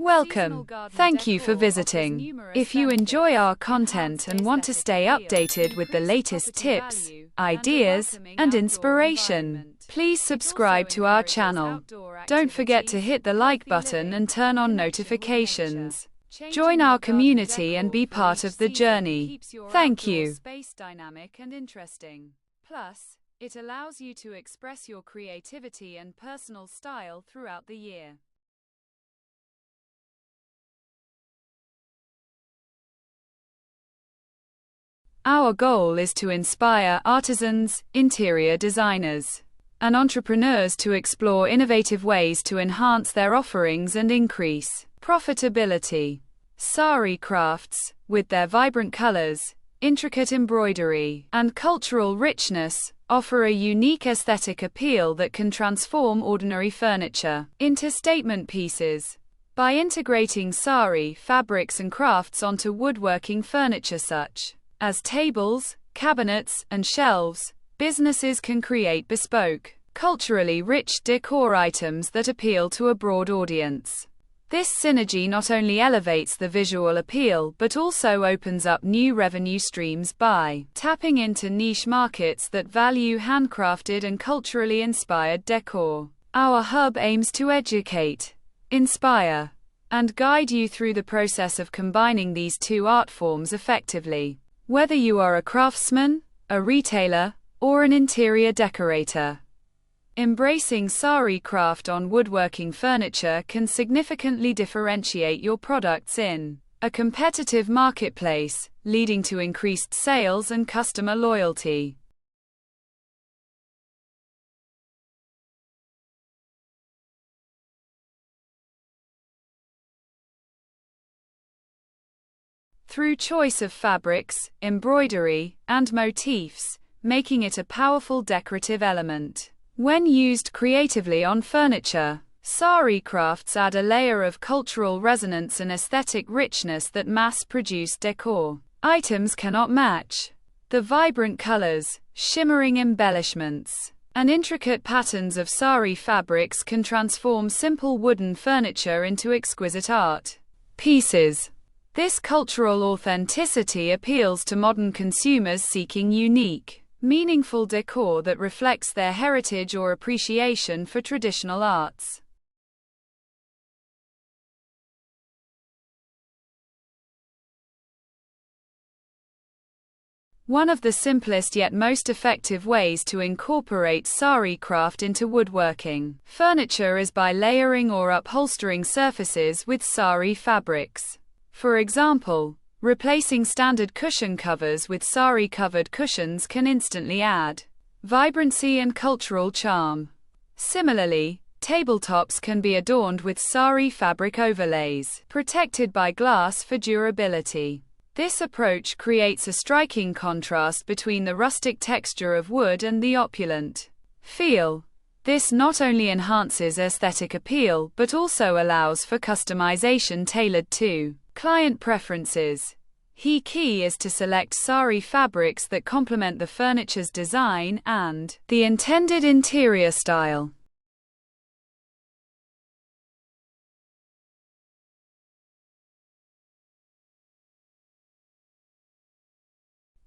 Welcome. Thank you for visiting. If you enjoy our content and want to stay updated with the latest tips, ideas, and inspiration, please subscribe to our channel. Don't forget to hit the like button and turn on notifications. Join our community and be part of the journey. Thank you. Space dynamic and interesting. Plus, it allows you to express your creativity and personal style throughout the year. Our goal is to inspire artisans, interior designers, and entrepreneurs to explore innovative ways to enhance their offerings and increase profitability. Sari crafts, with their vibrant colors, intricate embroidery, and cultural richness, offer a unique aesthetic appeal that can transform ordinary furniture into statement pieces. By integrating sari fabrics and crafts onto woodworking furniture such as tables, cabinets, and shelves, businesses can create bespoke, culturally rich decor items that appeal to a broad audience. This synergy not only elevates the visual appeal but also opens up new revenue streams by tapping into niche markets that value handcrafted and culturally inspired decor. Our hub aims to educate, inspire, and guide you through the process of combining these two art forms effectively. Whether you are a craftsman, a retailer, or an interior decorator, embracing sari craft on woodworking furniture can significantly differentiate your products in a competitive marketplace, leading to increased sales and customer loyalty. Through choice of fabrics, embroidery, and motifs, making it a powerful decorative element. When used creatively on furniture, sari crafts add a layer of cultural resonance and aesthetic richness that mass-produced decor items cannot match. The vibrant colors, shimmering embellishments, and intricate patterns of sari fabrics can transform simple wooden furniture into exquisite art pieces. This cultural authenticity appeals to modern consumers seeking unique, meaningful decor that reflects their heritage or appreciation for traditional arts. One of the simplest yet most effective ways to incorporate sari craft into woodworking furniture is by layering or upholstering surfaces with sari fabrics. For example, replacing standard cushion covers with sari-covered cushions can instantly add vibrancy and cultural charm. Similarly, tabletops can be adorned with sari fabric overlays, protected by glass for durability. This approach creates a striking contrast between the rustic texture of wood and the opulent feel. This not only enhances aesthetic appeal but also allows for customization tailored to client preferences. Key is to select sari fabrics that complement the furniture's design and the intended interior style.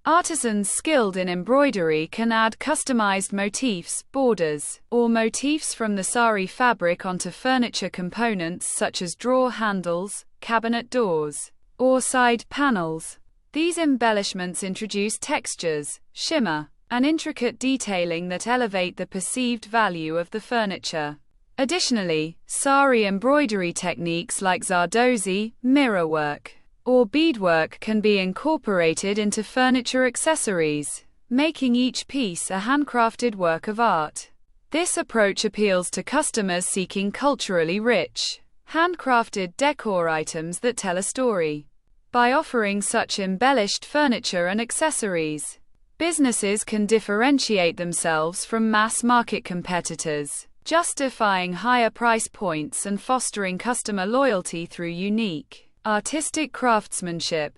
Artisans skilled in embroidery can add customized motifs, borders, or motifs from the sari fabric onto furniture components such as drawer handles, cabinet doors, or side panels. These embellishments introduce textures, shimmer, and intricate detailing that elevate the perceived value of the furniture. Additionally, sari embroidery techniques like zardozi, mirrorwork, or beadwork can be incorporated into furniture accessories, making each piece a handcrafted work of art. This approach appeals to customers seeking culturally rich, handcrafted decor items that tell a story. By offering such embellished furniture and accessories, businesses can differentiate themselves from mass-market competitors, justifying higher price points and fostering customer loyalty through unique, artistic craftsmanship.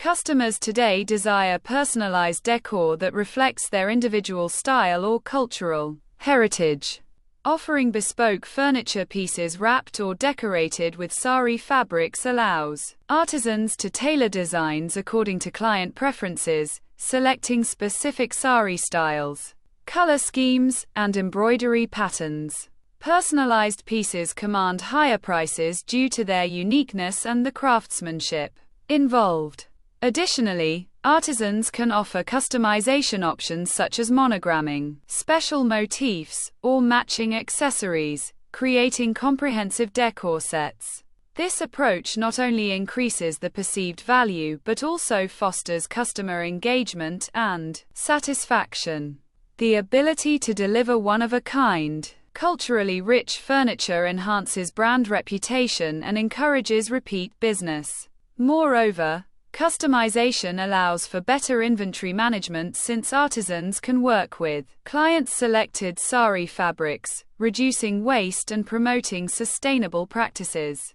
Customers today desire personalized decor that reflects their individual style or cultural heritage. Offering bespoke furniture pieces wrapped or decorated with sari fabrics allows artisans to tailor designs according to client preferences, selecting specific sari styles, color schemes, and embroidery patterns. Personalized pieces command higher prices due to their uniqueness and the craftsmanship involved. Additionally, artisans can offer customization options such as monogramming, special motifs, or matching accessories, creating comprehensive decor sets. This approach not only increases the perceived value but also fosters customer engagement and satisfaction. The ability to deliver one-of-a-kind, culturally rich furniture enhances brand reputation and encourages repeat business. Moreover, customization allows for better inventory management since artisans can work with client-selected sari fabrics, reducing waste and promoting sustainable practices.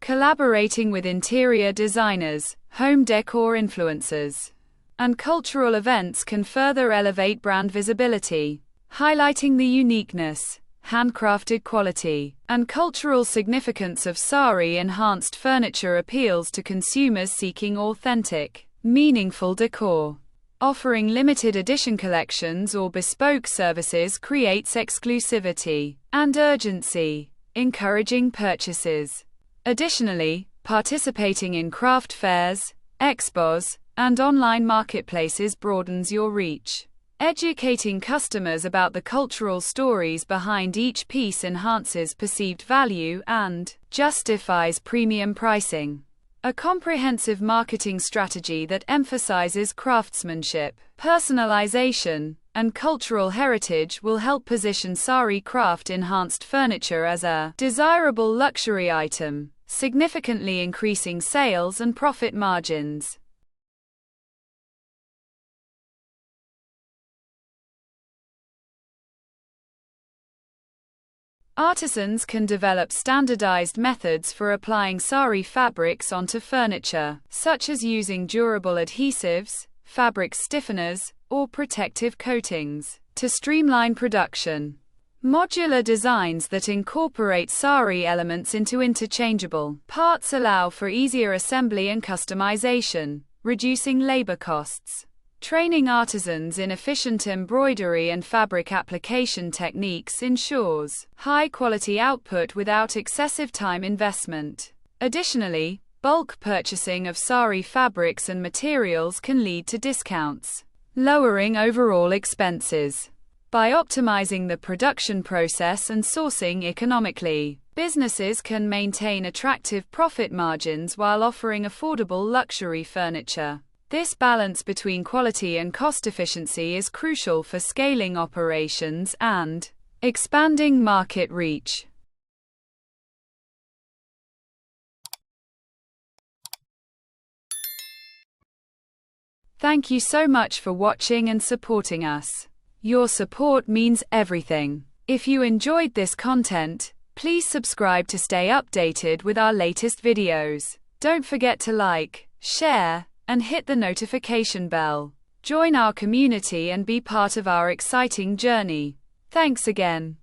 Collaborating with interior designers, home decor influencers, and cultural events can further elevate brand visibility, highlighting the uniqueness, handcrafted quality, and cultural significance of sari-enhanced furniture appeals to consumers seeking authentic, meaningful decor. Offering limited edition collections or bespoke services creates exclusivity and urgency, encouraging purchases. Additionally, participating in craft fairs, expos, and online marketplaces broadens your reach. Educating customers about the cultural stories behind each piece enhances perceived value and justifies premium pricing. A comprehensive marketing strategy that emphasizes craftsmanship, personalization, and cultural heritage will help position sari craft-enhanced furniture as a desirable luxury item, significantly increasing sales and profit margins. Artisans can develop standardized methods for applying sari fabrics onto furniture, such as using durable adhesives, fabric stiffeners, or protective coatings, to streamline production. Modular designs that incorporate sari elements into interchangeable parts allow for easier assembly and customization, reducing labor costs. Training artisans in efficient embroidery and fabric application techniques ensures high-quality output without excessive time investment. Additionally, bulk purchasing of sari fabrics and materials can lead to discounts, lowering overall expenses. By optimizing the production process and sourcing economically, businesses can maintain attractive profit margins while offering affordable luxury furniture. This balance between quality and cost efficiency is crucial for scaling operations and expanding market reach. Thank you so much for watching and supporting us. Your support means everything. If you enjoyed this content, please subscribe to stay updated with our latest videos. Don't forget to like, share, and hit the notification bell. Join our community and be part of our exciting journey. Thanks again.